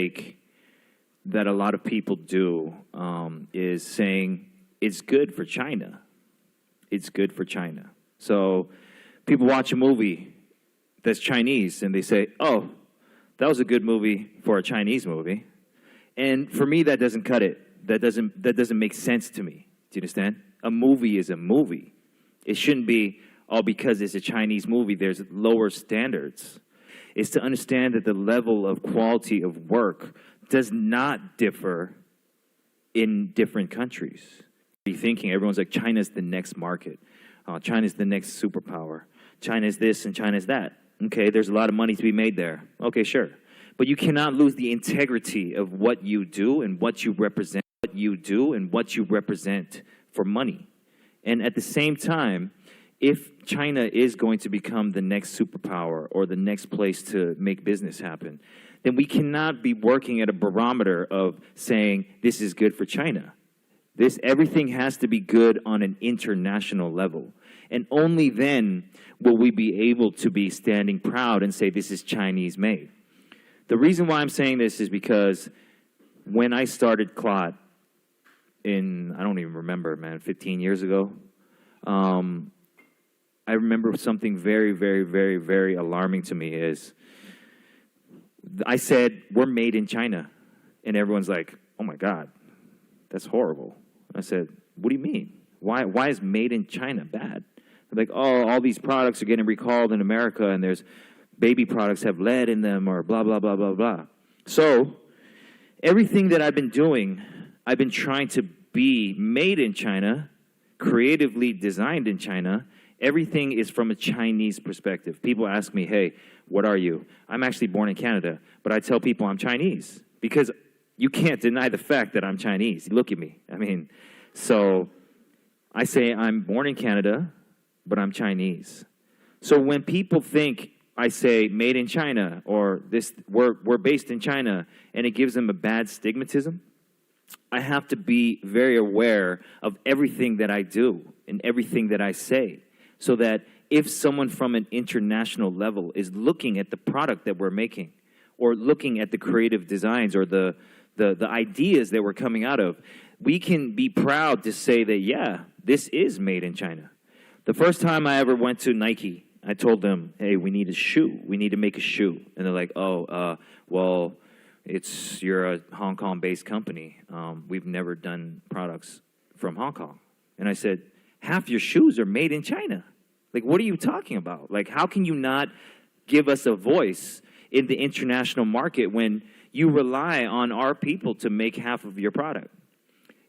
mistake that a lot of people do is saying it's good for China. It's good for China. So people watch a movie that's Chinese and they say, oh, that was a good movie for a Chinese movie. And for me, that doesn't cut it. That doesn't make sense to me. Do you understand? A movie is a movie. It shouldn't be, oh, because it's a Chinese movie, there's lower standards. It's to understand that the level of quality of work does not differ in different countries. Be thinking everyone's like, China's the next market. China's the next superpower. China's this and China's that. Okay, there's a lot of money to be made there. Okay, sure. But you cannot lose the integrity of what you do and what you represent. What you do and what you represent for money. And at the same time, if China is going to become the next superpower or the next place to make business happen, then we cannot be working at a barometer of saying this is good for China. Everything has to be good on an international level. And only then will we be able to be standing proud and say this is Chinese made. The reason why I'm saying this is because when I started clot in, I don't even remember, man, 15 years ago, I remember something very, very, very, very alarming to me is I said, we're made in China. And everyone's like, oh my God, that's horrible. I said, what do you mean? Why is made in China bad? They're like, oh, all these products are getting recalled in America and there's baby products have lead in them or blah, blah, blah, blah, blah. So everything that I've been doing, I've been trying to be made in China, creatively designed in China. Everything is from a Chinese perspective. People ask me, hey, what are you? I'm actually born in Canada, but I tell people I'm Chinese because you can't deny the fact that I'm Chinese. Look at me. I mean, so I say I'm born in Canada, but I'm Chinese. So when people think I say made in China or this we're based in China and it gives them a bad stigmatism, I have to be very aware of everything that I do and everything that I say so that if someone from an international level is looking at the product that we're making or looking at the creative designs or the ideas that we're coming out of, we can be proud to say that, yeah, this is made in China. The first time I ever went to Nike, I told them, hey, we need a shoe. We need to make a shoe. And they're like, oh, well, you're a Hong Kong-based company. We've never done products from Hong Kong. And I said, half your shoes are made in China. Like, what are you talking about? Like, how can you not give us a voice in the international market when you rely on our people to make half of your product?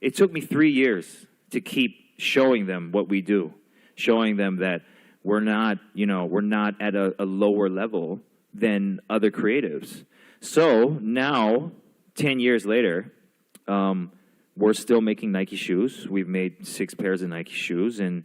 It took me 3 years to keep showing them what we do, showing them that we're not at a lower level than other creatives. So now, 10 years later, we're still making Nike shoes. We've made 6 pairs of Nike shoes, and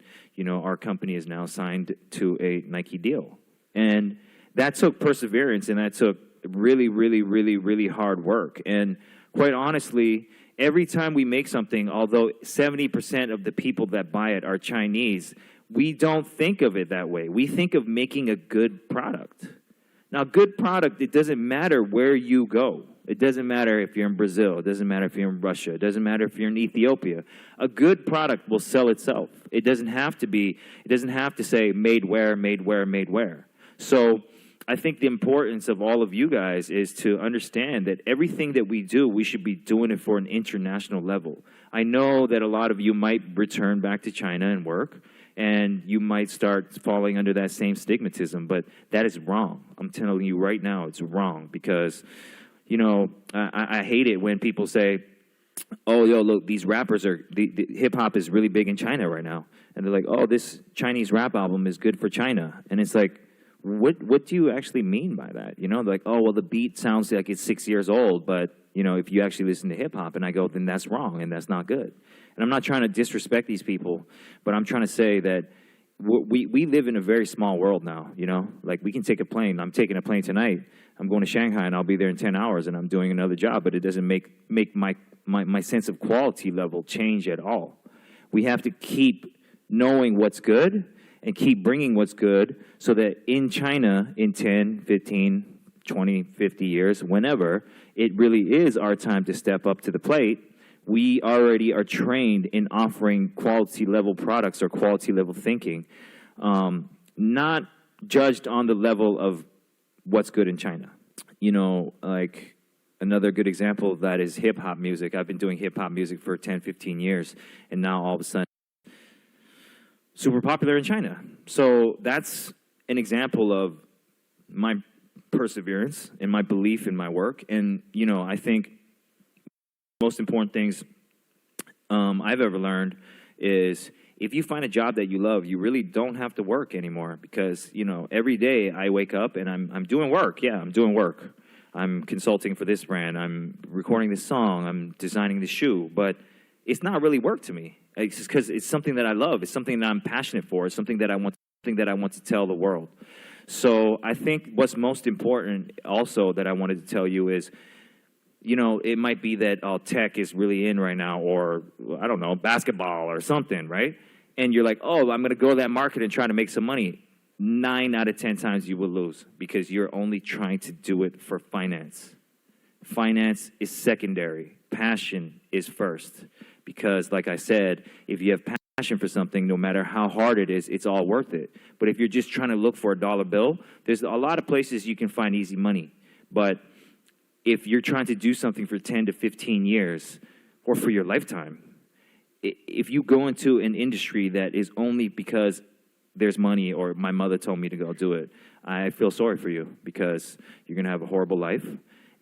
our company is now signed to a Nike deal. And that took perseverance, and that took really, really, really, really hard work. And quite honestly, every time we make something, although 70% of the people that buy it are Chinese, we don't think of it that way. We think of making a good product. Now, good product, it doesn't matter where you go. It doesn't matter if you're in Brazil. It doesn't matter if you're in Russia. It doesn't matter if you're in Ethiopia. A good product will sell itself. It doesn't have to say made where, made where, made where. So I think the importance of all of you guys is to understand that everything that we do, we should be doing it for an international level. I know that a lot of you might return back to China and work, and you might start falling under that same stigmatism, but that is wrong. I'm telling you right now, it's wrong because, I hate it when people say, oh, yo, look, these rappers the hip-hop is really big in China right now. And they're like, oh, this Chinese rap album is good for China. And it's like, what do you actually mean by that? They're like, oh, well, the beat sounds like it's 6 years old, but, if you actually listen to hip-hop, and I go, then that's wrong, and that's not good. And I'm not trying to disrespect these people, but I'm trying to say that we live in a very small world now, Like, we can take a plane. I'm taking a plane tonight. I'm going to Shanghai, and I'll be there in 10 hours, and I'm doing another job, but it doesn't make my sense of quality level change at all. We have to keep knowing what's good and keep bringing what's good so that in China, in 10, 15, 20, 50 years, whenever it really is our time to step up to the plate, we already are trained in offering quality level products or quality level thinking, not judged on the level of what's good in China. You know, like another good example of that is hip hop music. I've been doing hip hop music for 10, 15 years, and now all of a sudden, super popular in China. So that's an example of my perseverance and my belief in my work. And, you know, I think most important things I've ever learned is if you find a job that you love, you really don't have to work anymore, because, you know, every day I wake up and I'm doing work. Yeah, I'm doing work. I'm consulting for this brand. I'm recording this song. I'm designing the shoe. But it's not really work to me. It's just because it's something that I love. It's something that I'm passionate for. It's something that I want to tell the world. So I think what's most important also that I wanted to tell you is, you know, it might be that tech is really in right now, or, I don't know, basketball or something, right? And you're like, oh, I'm going to go to that market and try to make some money. 9 out of 10 times you will lose, because you're only trying to do it for finance. Finance is secondary. Passion is first. Because, like I said, if you have passion for something, no matter how hard it is, it's all worth it. But if you're just trying to look for a dollar bill, there's a lot of places you can find easy money. But if you're trying to do something for 10 to 15 years, or for your lifetime, if you go into an industry that is only because there's money or my mother told me to go do it, I feel sorry for you, because you're going to have a horrible life.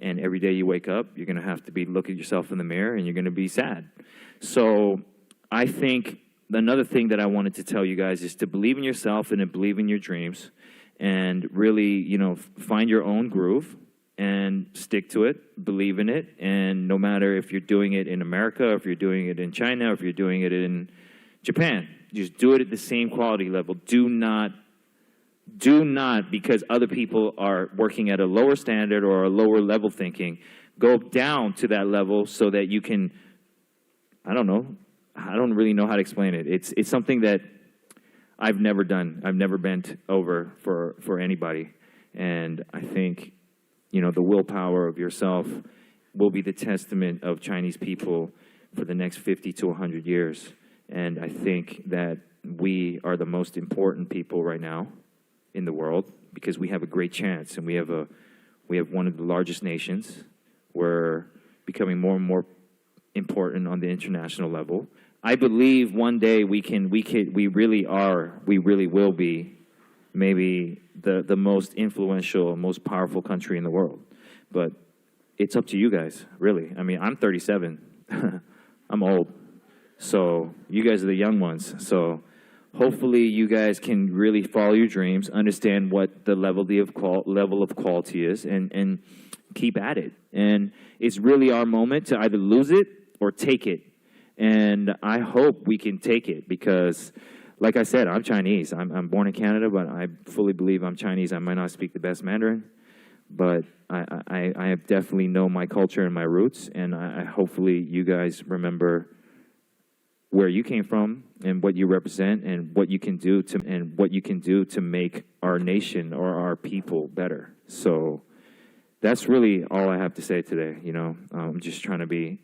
And every day you wake up, you're going to have to look at yourself in the mirror, and you're going to be sad. So I think another thing that I wanted to tell you guys is to believe in yourself and to believe in your dreams, and really, you know, find your own groove and stick to it, believe in it. And no matter if you're doing it in America, or if you're doing it in China, or if you're doing it in Japan, just do it at the same quality level. Do not, because other people are working at a lower standard or a lower level thinking, go down to that level so that you can, I don't know, I don't really know how to explain it. It's something that I've never done. I've never bent over for anybody. And I think, you know, the willpower of yourself will be the testament of Chinese people for the next 50 to 100 years. And I think that we are the most important people right now in the world, because we have a great chance, and we have one of the largest nations. We're becoming more and more important on the international level. I believe one day we really will be maybe the most influential, most powerful country in the world. But it's up to you guys, really. I mean, I'm 37. I'm old. So you guys are the young ones. So hopefully you guys can really follow your dreams, understand what the level of quality is, and keep at it. And it's really our moment to either lose it or take it. And I hope we can take it, because, like I said, I'm Chinese. I'm born in Canada, but I fully believe I'm Chinese. I might not speak the best Mandarin, but I definitely know my culture and my roots. And hopefully you guys remember where you came from and what you represent and what you can do to make our nation or our people better. So that's really all I have to say today. You know, I'm just trying to be